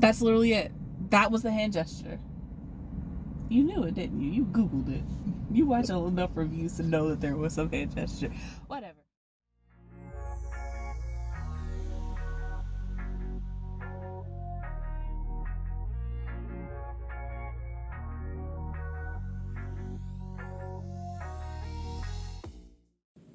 That's literally it. That was the hand gesture. You knew it, didn't you? You Googled it. You watched enough reviews to know that there was some hand gesture. Whatever.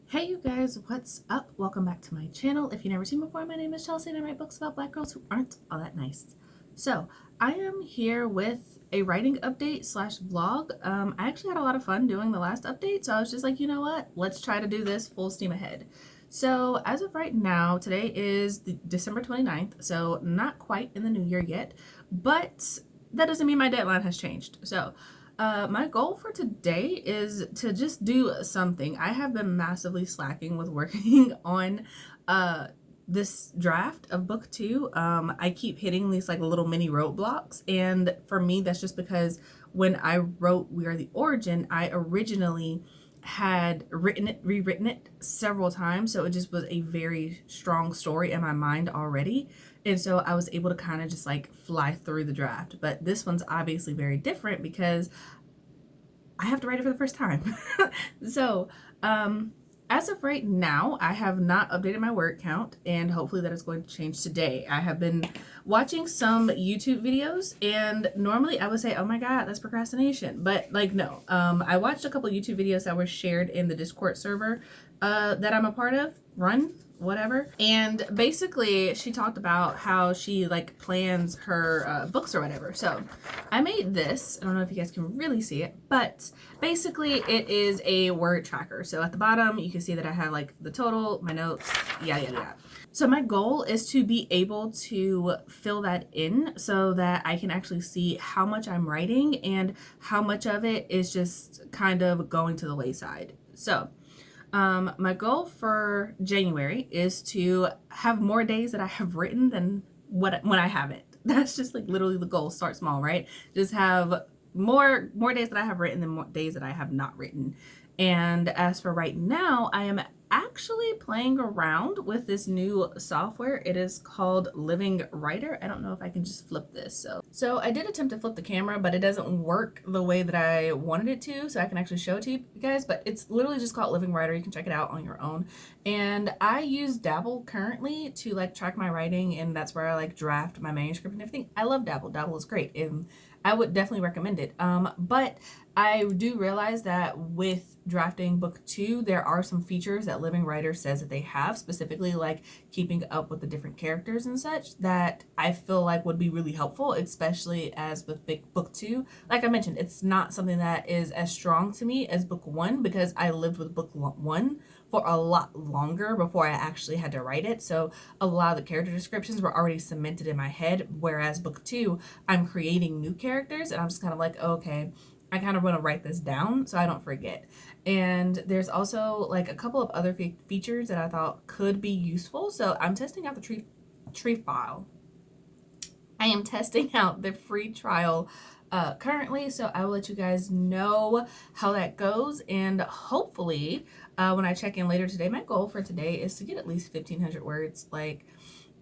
Hey you guys, what's up? Welcome back to my channel. If you've never seen me before, my name is Chelsea and I write books about black girls who aren't all that nice. So I am here with a writing update slash vlog. I actually had a lot of fun doing the last update, so I was just like, you know what? Let's try to do this full steam ahead. So as of right now, today is December 29th, so not quite in the new year yet, but that doesn't mean my deadline has changed. So my goal for today is to just do something. I have been massively slacking with working on this draft of book 2. I keep hitting these like little mini roadblocks, and for me that's just because when I wrote We Are the Origin, I originally had rewritten it several times, so it just was a very strong story in my mind already, and so I was able to kind of just like fly through the draft. But this one's obviously very different because I have to write it for the first time. So as of right now, I have not updated my word count, and hopefully that is going to change today. I have been watching some YouTube videos, and normally I would say, oh my god, that's procrastination, but like no. I watched a couple YouTube videos that were shared in the Discord server that I'm a part of, whatever, and basically she talked about how she like plans her books or whatever. So I made this. I don't know if you guys can really see it, but basically it is a word tracker. So at the bottom you can see that I have like the total, my notes, yada. So my goal is to be able to fill that in so that I can actually see how much I'm writing and how much of it is just kind of going to the wayside. So my goal for January is to have more days that I have written than when I haven't. That's just like literally the goal. Start small, right? Just have more days that I have written than more days that I have not written. And as for right now, I am actually playing around with this new software. It is called Living Writer. I don't know if I can just flip this. So I did attempt to flip the camera, but it doesn't work the way that I wanted it to, so I can actually show it to you guys. But it's literally just called Living Writer. You can check it out on your own. And I use Dabble currently to like track my writing, and that's where I like draft my manuscript and everything. I love Dabble. Dabble is great, and I would definitely recommend it. But I do realize that with drafting book 2, there are some features that Living Writer says that they have, specifically like keeping up with the different characters and such, that I feel like would be really helpful, especially as with book 2. Like I mentioned, it's not something that is as strong to me as book 1 because I lived with book 1 for a lot longer before I actually had to write it. So a lot of the character descriptions were already cemented in my head, whereas book 2, I'm creating new characters, and I'm just kind of like, okay, I kind of want to write this down so I don't forget. And there's also like a couple of other features that I thought could be useful. So I'm testing out the tree file. I am testing out the free trial currently, so I will let you guys know how that goes, and hopefully when I check in later today, my goal for today is to get at least 1,500 words. Like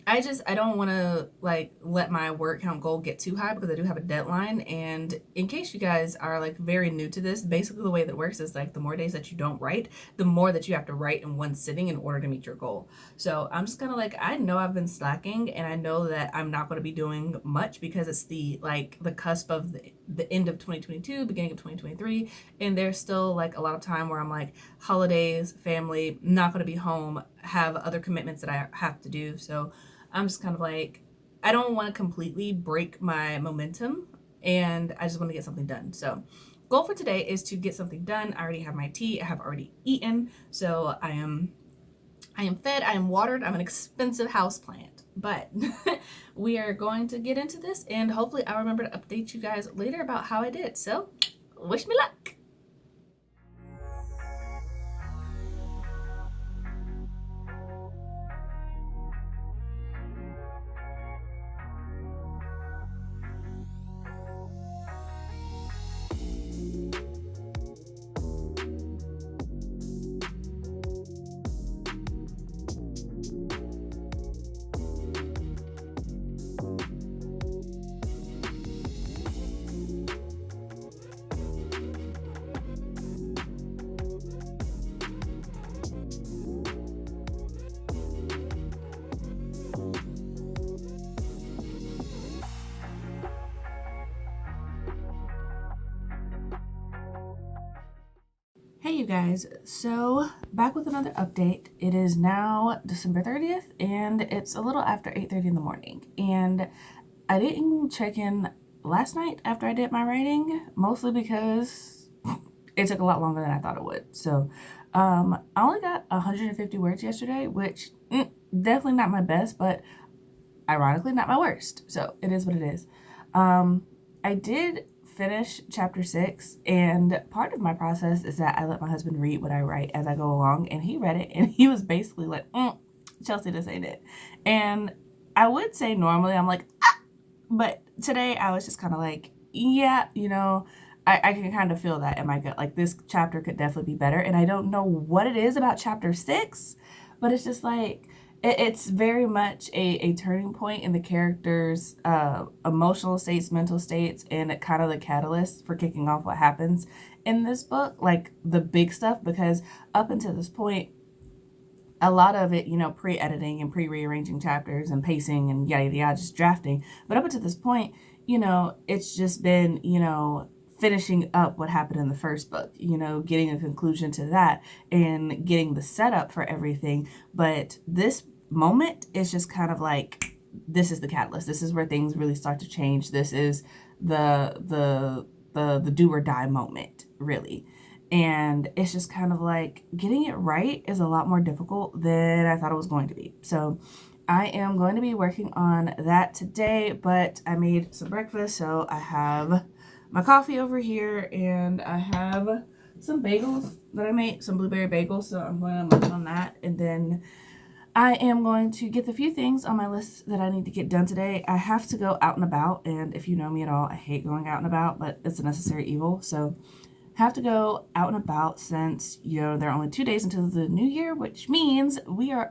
I don't want to like let my word count goal get too high because I do have a deadline. And in case you guys are like very new to this, basically the way that works is like the more days that you don't write, the more that you have to write in one sitting in order to meet your goal. So I'm just kind of like, I know I've been slacking, and I know that I'm not going to be doing much because it's the cusp of the end of 2022, beginning of 2023, and there's still like a lot of time where I'm like holidays, family, not going to be home, have other commitments that I have to do. So I'm just kind of like, I don't want to completely break my momentum, and I just want to get something done. So goal for today is to get something done. I already have my tea. I have already eaten. So I am fed. I am watered. I'm an expensive house plant. But we are going to get into this, and hopefully I'll remember to update you guys later about how I did. So wish me luck. you guys, so back with another update. It is now December 30th and it's a little after 8:30 in the morning, and I didn't check in last night after I did my writing, mostly because it took a lot longer than I thought it would. So I only got 150 words yesterday, which definitely not my best, but ironically not my worst. So it is what it is. I did finish chapter 6, and part of my process is that I let my husband read what I write as I go along, and he read it and he was basically like, Chelsea, this ain't it. And I would say normally I'm like, but today I was just kind of like, yeah, I can kind of feel that in my gut. Like, this chapter could definitely be better. And I don't know what it is about chapter 6, but it's just like, it's very much a turning point in the characters' emotional states, mental states, and kind of the catalyst for kicking off what happens in this book, like the big stuff, because up until this point, a lot of it, pre-editing and pre-rearranging chapters and pacing and yada yada yada, just drafting. But up until this point, it's just been, finishing up what happened in the first book, getting a conclusion to that and getting the setup for everything. But this moment is just kind of like, this is the catalyst. This is where things really start to change. This is the do or die moment, really. And it's just kind of like, getting it right is a lot more difficult than I thought it was going to be. So I am going to be working on that today, but I made some breakfast. So I have my coffee over here, and I have some bagels that I made, some blueberry bagels. So I'm going to munch on that. And then I am going to get the few things on my list that I need to get done today. I have to go out and about. And if you know me at all, I hate going out and about, but it's a necessary evil. So have to go out and about since, there are only 2 days until the new year, which means we have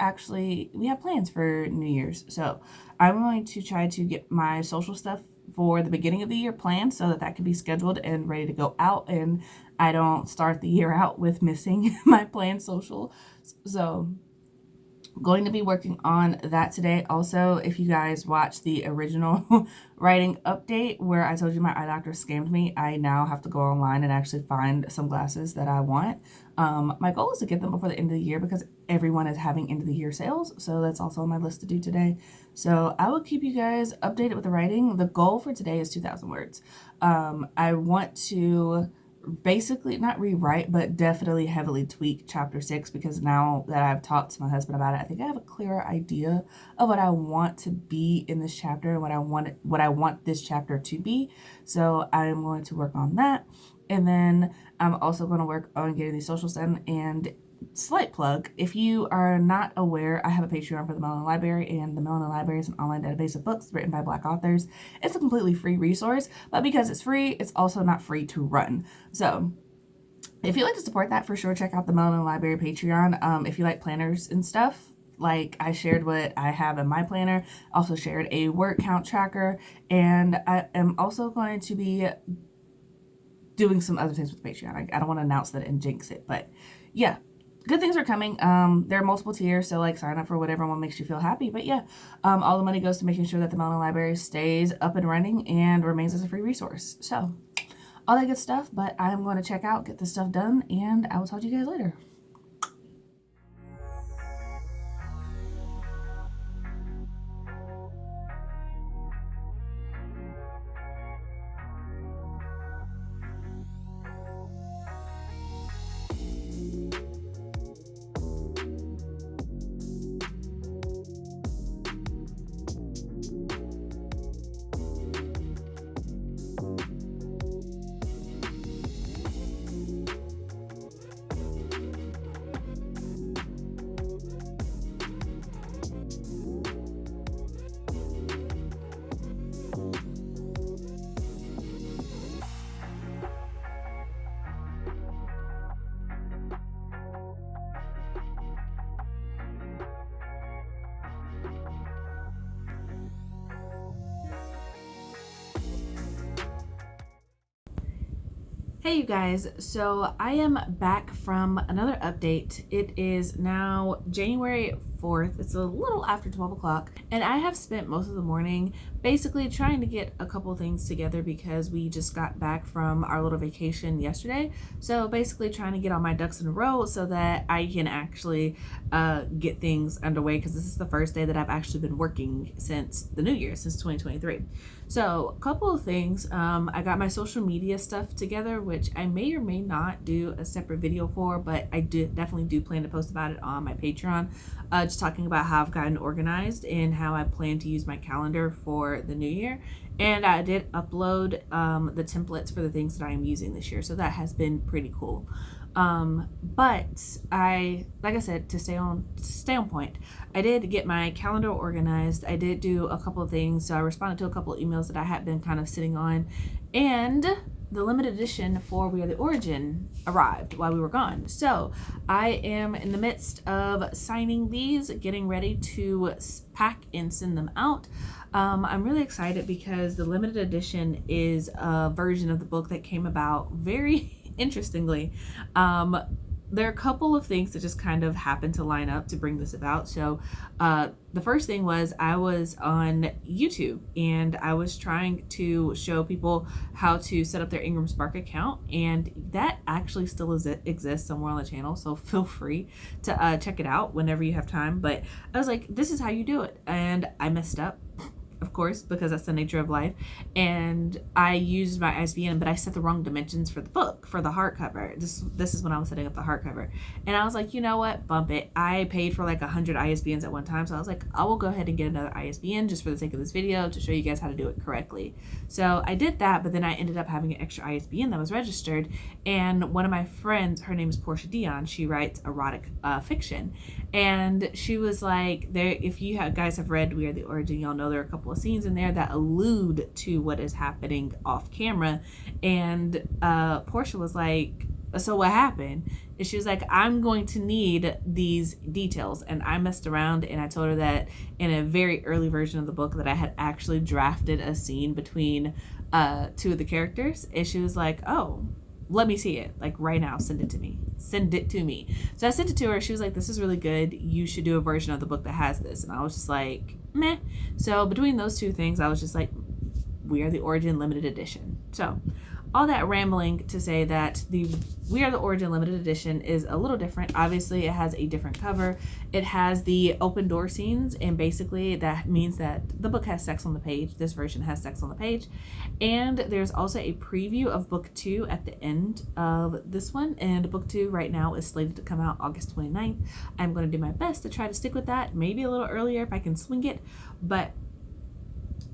plans for New Year's. So I'm going to try to get my social stuff for the beginning of the year planned so that can be scheduled and ready to go out, and I don't start the year out with missing my planned social. So going to be working on that today. Also, if you guys watched the original writing update where I told you my eye doctor scammed me, I now have to go online and actually find some glasses that I want. My goal is to get them before the end of the year because everyone is having end of the year sales. So that's also on my list to do today. So I will keep you guys updated with the writing. The goal for today is 2,000 words. I want to basically not rewrite, but definitely heavily tweak chapter 6, because now that I've talked to my husband about it, I think I have a clearer idea of what I want to be in this chapter and what I want this chapter to be. So I am going to work on that, and then I'm also going to work on getting these socials done. And slight plug, if you are not aware, I have a Patreon for the Melanin Library, and the Melanin Library is an online database of books written by Black authors. It's a completely free resource, but because it's free, it's also not free to run. So if you'd like to support that, for sure, check out the Melanin Library Patreon. If you like planners and stuff, like I shared what I have in my planner, also shared a word count tracker, and I am also going to be doing some other things with Patreon. I don't want to announce that and jinx it, but yeah, good things are coming. There are multiple tiers, so like sign up for whatever one makes you feel happy. But yeah, all the money goes to making sure that the Melanin Library stays up and running and remains as a free resource. So all that good stuff, but I'm going to check out, get this stuff done, and I will talk to you guys later. Hey you guys, so I am back from another update. It is now January 4th. It's a little after 12 o'clock, and I have spent most of the morning basically trying to get a couple things together because we just got back from our little vacation yesterday. So basically trying to get all my ducks in a row so that I can actually get things underway, because this is the first day that I've actually been working since the new year, since 2023. So a couple of things. I got my social media stuff together, which I may or may not do a separate video for, but I definitely do plan to post about it on my Patreon, just talking about how I've gotten organized and how I plan to use my calendar for the new year. And I did upload the templates for the things that I am using this year, so that has been pretty cool. But like I said, to stay on point, I did get my calendar organized. I did do a couple of things. So I responded to a couple of emails that I had been kind of sitting on, and the limited edition for We Are the Origin arrived while we were gone. So I am in the midst of signing these, getting ready to pack and send them out. I'm really excited because the limited edition is a version of the book that came about very interestingly. There are a couple of things that just kind of happened to line up to bring this about. So the first thing was I was on YouTube and I was trying to show people how to set up their Ingram Spark account, and that actually still exists somewhere on the channel, so feel free to check it out whenever you have time. But I was like, this is how you do it, and I messed up, of course, because that's the nature of life. And I used my ISBN, but I set the wrong dimensions for the book, for the hardcover. This is when I was setting up the hardcover. And I was like, you know what? Bump it. I paid for like 100 ISBNs at one time. So I was like, I will go ahead and get another ISBN just for the sake of this video to show you guys how to do it correctly. So I did that, but then I ended up having an extra ISBN that was registered. And one of my friends, her name is Portia Dion, she writes erotic fiction. And she was like, if you guys have read We Are the Origin, y'all know there are a couple of scenes in there that allude to what is happening off camera. And Portia was like, so what happened? And she was like, I'm going to need these details. And I messed around and I told her that in a very early version of the book that I had actually drafted a scene between two of the characters. And she was like, oh, let me see it, like right now, send it to me. So I sent it to her. She was like, this is really good, you should do a version of the book that has this. And I was just like, meh. So between those two things, I was just like, We Are the Origin limited edition. So all that rambling to say that the We Are the Origin limited edition is a little different. Obviously, it has a different cover. It has the open door scenes, and basically that means that the book has sex on the page. This version has sex on the page. And there's also a preview of book 2 at the end of this one. And book 2 right now is slated to come out August 29th. I'm going to do my best to try to stick with that, maybe a little earlier if I can swing it, but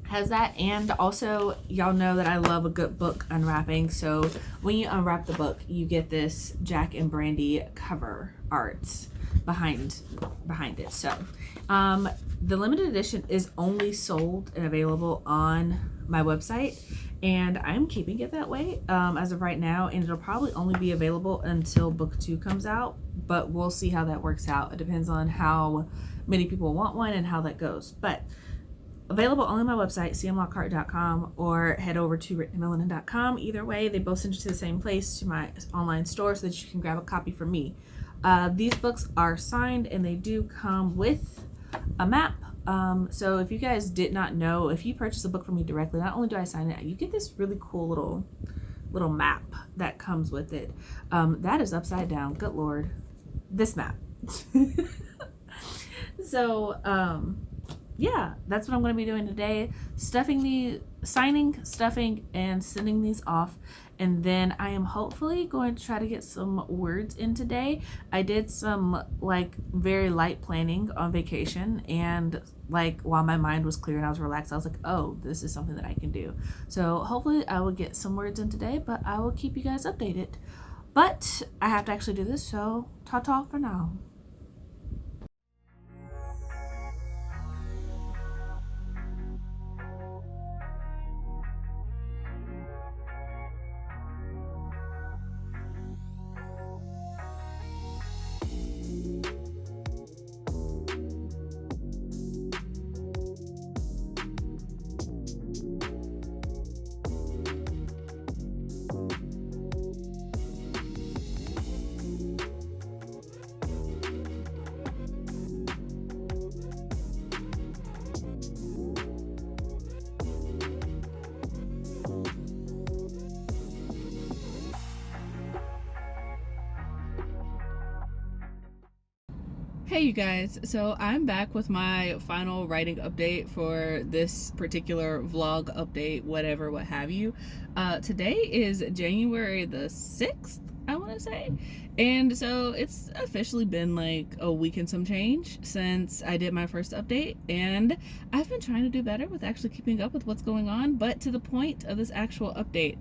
has that. And also, y'all know that I love a good book unwrapping. So when you unwrap the book, you get this Jack and Brandy cover art behind it. So the limited edition is only sold and available on my website, and I'm keeping it that way as of right now, and it'll probably only be available until book 2 comes out, but we'll see how that works out. It depends on how many people want one and how that goes. But available only on my website, cmlockhart.com, or head over to melanin.com. Either way, they both send you to the same place, to my online store, so that you can grab a copy from me. These books are signed, and they do come with a map. So if you guys did not know, if you purchase a book from me directly, not only do I sign it, you get this really cool little map that comes with it. That is upside down. Good Lord. This map. So, yeah, that's what I'm going to be doing today. Signing, stuffing, and sending these off. And then I am hopefully going to try to get some words in today. I did some like very light planning on vacation, and like while my mind was clear and I was relaxed, I was like, oh, this is something that I can do. So hopefully I will get some words in today, but I will keep you guys updated. But I have to actually do this, so ta-ta for now. Hey you guys, so I'm back with my final writing update for this particular vlog update, whatever, what have you. Today is January the 6th, I want to say, and so it's officially been like a week and some change since I did my first update, and I've been trying to do better with actually keeping up with what's going on, but to the point of this actual update.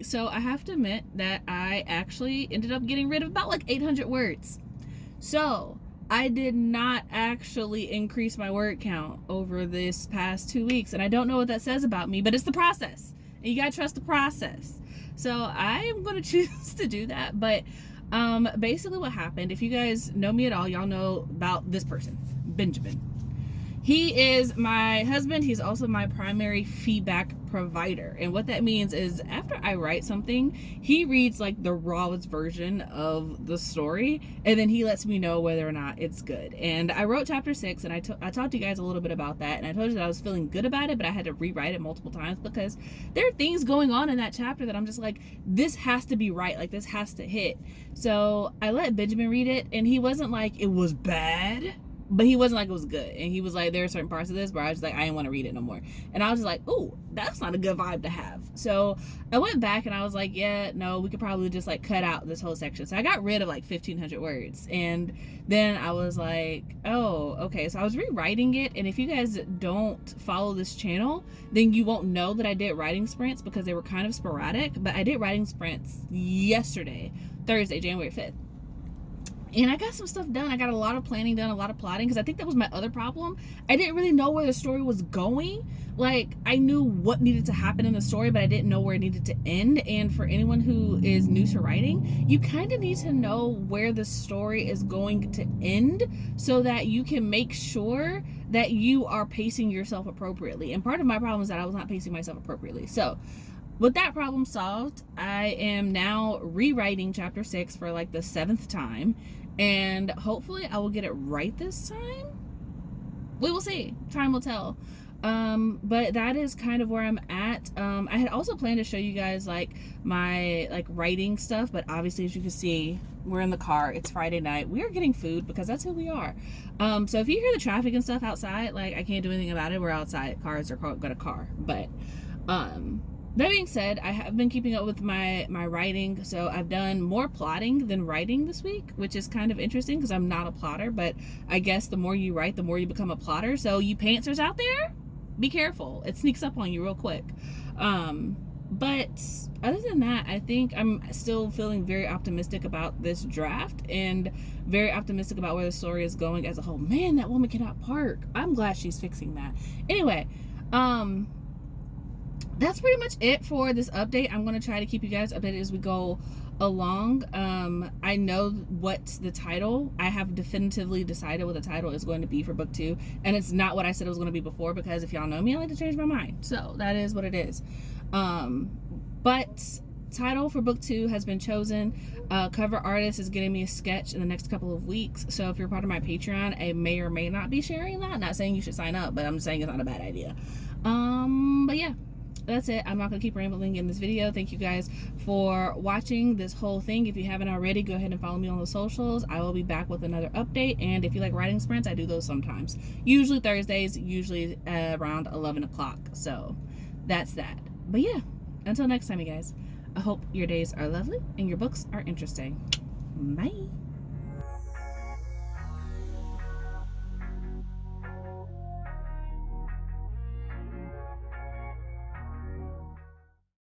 So I have to admit that I actually ended up getting rid of about like 800 words. So I did not actually increase my word count over this past 2 weeks, and I don't know what that says about me, but it's the process, and you gotta trust the process. So I am going to choose to do that. But basically what happened, if you guys know me at all, y'all know about this person, Benjamin. He is my husband. He's also my primary feedback provider. And what that means is after I write something, he reads like the rawest version of the story, and then he lets me know whether or not it's good. And I wrote chapter 6, and I talked to you guys a little bit about that, and I told you that I was feeling good about it, but I had to rewrite it multiple times because there are things going on in that chapter that I'm just like, this has to be right, like this has to hit. So I let Benjamin read it, and he wasn't like it was bad, but he wasn't like it was good. And he was like, there are certain parts of this where I was like, I didn't want to read it no more. And I was just like, ooh, that's not a good vibe to have. So I went back and I was like, yeah, no, we could probably just like cut out this whole section. So I got rid of like 1,500 words. And then I was like, oh, okay. So I was rewriting it. And if you guys don't follow this channel, then you won't know that I did writing sprints because they were kind of sporadic. But I did writing sprints yesterday, Thursday, January 5th. And I got some stuff done. I got a lot of planning done, a lot of plotting, because I think that was my other problem. I didn't really know where the story was going. Like, I knew what needed to happen in the story, but I didn't know where it needed to end. And for anyone who is new to writing, you kind of need to know where the story is going to end so that you can make sure that you are pacing yourself appropriately. And part of my problem is that I was not pacing myself appropriately. So with that problem solved, I am now rewriting chapter 6 for like the 7th time, and hopefully I will get it right this time. We will see. Time will tell. But that is kind of where I'm at. I had also planned to show you guys like my like writing stuff, but obviously as you can see, we're in the car. It's Friday night. We are getting food because that's who we are. So if you hear the traffic and stuff outside, like I can't do anything about it. We're outside. Cars are got a car. But that being said, I have been keeping up with my writing, so I've done more plotting than writing this week, which is kind of interesting because I'm not a plotter, but I guess the more you write, the more you become a plotter. So you pantsers out there, be careful. It sneaks up on you real quick. But other than that, I think I'm still feeling very optimistic about this draft and very optimistic about where the story is going as a whole. Man, that woman cannot park. I'm glad she's fixing that. Anyway, that's pretty much it for this update. I'm going to try to keep you guys updated as we go along. I know what the title, I have definitively decided what the title is going to be for book 2, and it's not what I said it was going to be before, because if y'all know me, I like to change my mind. So that is what it is. But title for book 2 has been chosen. Cover artist is getting me a sketch in the next couple of weeks, so if you're part of my Patreon, I may or may not be sharing that. Not saying you should sign up, but I'm saying it's not a bad idea. But yeah, that's it. I'm not going to keep rambling in this video. Thank you guys for watching this whole thing. If you haven't already, go ahead and follow me on the socials. I will be back with another update. And if you like writing sprints, I do those sometimes. Usually Thursdays, usually around 11 o'clock. So that's that. But yeah, until next time, you guys, I hope your days are lovely and your books are interesting. Bye.